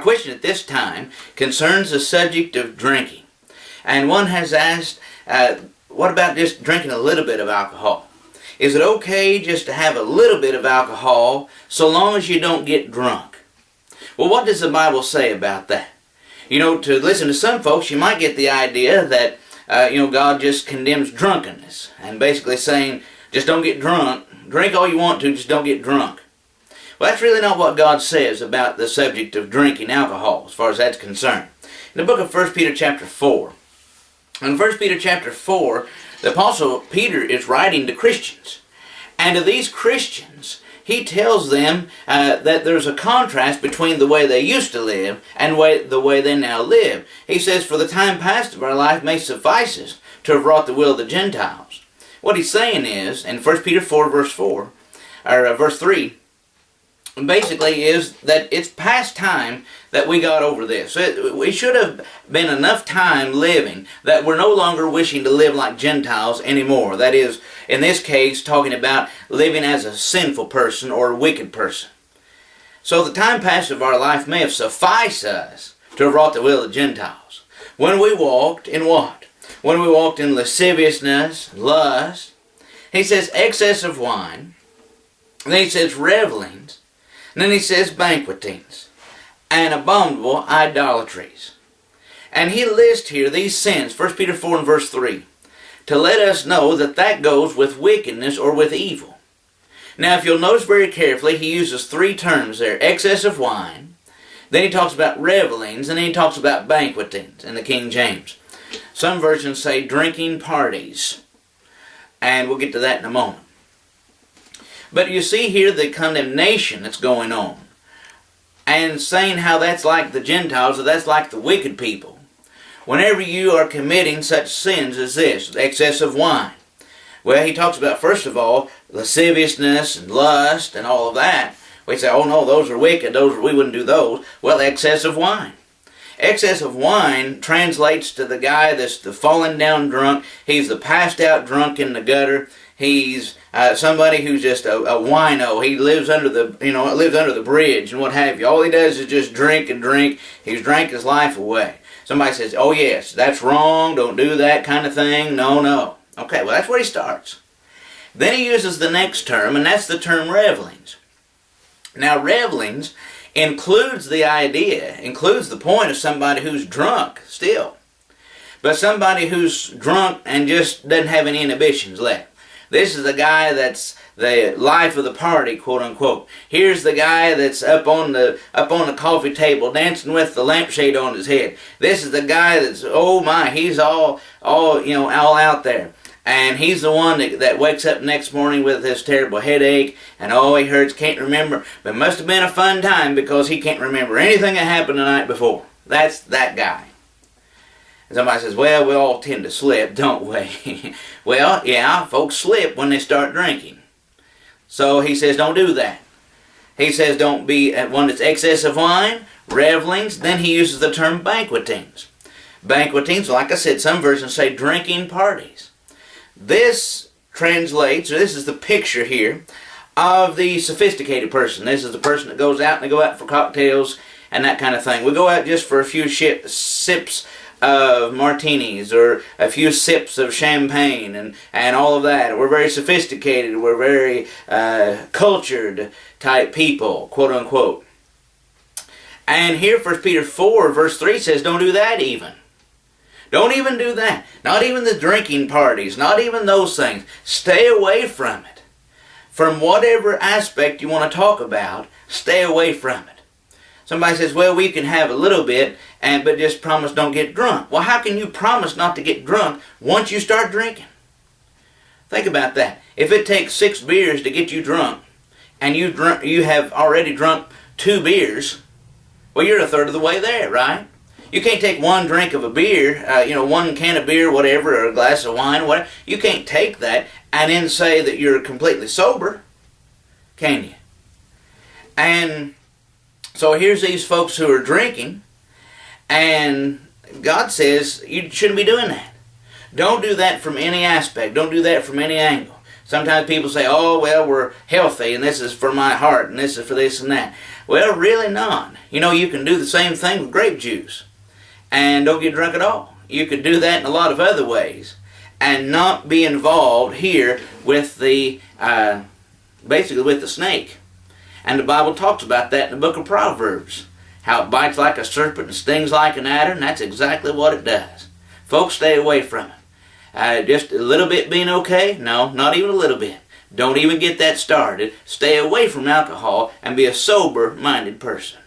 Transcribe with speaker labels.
Speaker 1: question at this time concerns the subject of drinking. And one has asked, what about just drinking a little bit of alcohol? Is it okay just to have a little bit of alcohol so long as you don't get drunk? Well, what does the Bible say about that? You know, to listen to some folks, you might get the idea that, God just condemns drunkenness and basically saying, just don't get drunk. Drink all you want to, just don't get drunk. Well, that's really not what God says about the subject of drinking alcohol, as far as that's concerned. In the book of 1 Peter chapter 4, in 1 Peter chapter 4, the Apostle Peter is writing to Christians. And to these Christians, he tells them that there's a contrast between the way they used to live and the way they now live. He says, for the time past of our life may suffice us to have wrought the will of the Gentiles. What he's saying is, in 1 Peter 4, verse 3, basically is that it's past time that we got over this. We should have been enough time living that we're no longer wishing to live like Gentiles anymore. That is, in this case, talking about living as a sinful person or a wicked person. So the time past of our life may have sufficed us to have wrought the will of the Gentiles. When we walked in what? When we walked in lasciviousness, lust. He says excess of wine. Then he says revelings. And then he says banquetings and abominable idolatries. And he lists here these sins, 1 Peter 4 and verse 3, to let us know that that goes with wickedness or with evil. Now if you'll notice very carefully, he uses three terms there. Excess of wine, then he talks about revelings, and then he talks about banquetings in the King James. Some versions say drinking parties, and we'll get to that in a moment. But you see here the condemnation that's going on, and saying how that's like the Gentiles, or that's like the wicked people. Whenever you are committing such sins as this, excess of wine. Well, he talks about, first of all, lasciviousness and lust and all of that. We say, oh no, those are wicked, we wouldn't do those. Well, excess of wine. Excess of wine translates to the guy that's the fallen down drunk. He's the passed out drunk in the gutter. He's somebody who's just a wino. He lives under the bridge and what have you. All he does is just drink and drink. He's drank his life away. Somebody says, oh yes, that's wrong. Don't do that kind of thing. No. Okay, well that's where he starts. Then he uses the next term, and that's the term revelings. Now revelings includes the point of somebody who's drunk still. But somebody who's drunk and just doesn't have any inhibitions left. This is the guy that's the life of the party, quote unquote. Here's the guy that's up on the coffee table dancing with the lampshade on his head. This is the guy that's, oh my, he's all out there. And he's the one that wakes up next morning with this terrible headache, and all he hurts, can't remember. But it must have been a fun time because he can't remember anything that happened the night before. That's that guy. And somebody says, well, we all tend to slip, don't we? Well, yeah, folks slip when they start drinking. So he says, don't do that. He says, don't be one that's excess of wine, revelings. Then he uses the term banquetings. Banquetings, like I said, some versions say drinking parties. This translates, or this is the picture here, of the sophisticated person. This is the person that goes out and they go out for cocktails and that kind of thing. We go out just for a few sips of martinis or a few sips of champagne and all of that. We're very sophisticated. We're very cultured type people, quote unquote. And here 1 Peter 4 verse 3 says, don't do that even. Don't even do that. Not even the drinking parties. Not even those things. Stay away from it. From whatever aspect you want to talk about, stay away from it. Somebody says, well, we can have a little bit, but just promise don't get drunk. Well, how can you promise not to get drunk once you start drinking? Think about that. If it takes 6 beers to get you drunk, and you have already drunk 2 beers, well, you're a third of the way there, right? You can't take 1 drink of a beer, 1 can of beer, whatever, or a glass of wine, whatever. You can't take that and then say that you're completely sober, can you? And so here's these folks who are drinking, and God says you shouldn't be doing that. Don't do that from any aspect. Don't do that from any angle. Sometimes people say, oh, well, we're healthy, and this is for my heart, and this is for this and that. Well, really not. You know, you can do the same thing with grape juice and don't get drunk at all. You could do that in a lot of other ways and not be involved here with the, basically with the snake. And the Bible talks about that in the book of Proverbs. How it bites like a serpent and stings like an adder, and that's exactly what it does. Folks, stay away from it. Just a little bit being okay? No, not even a little bit. Don't even get that started. Stay away from alcohol and be a sober-minded person.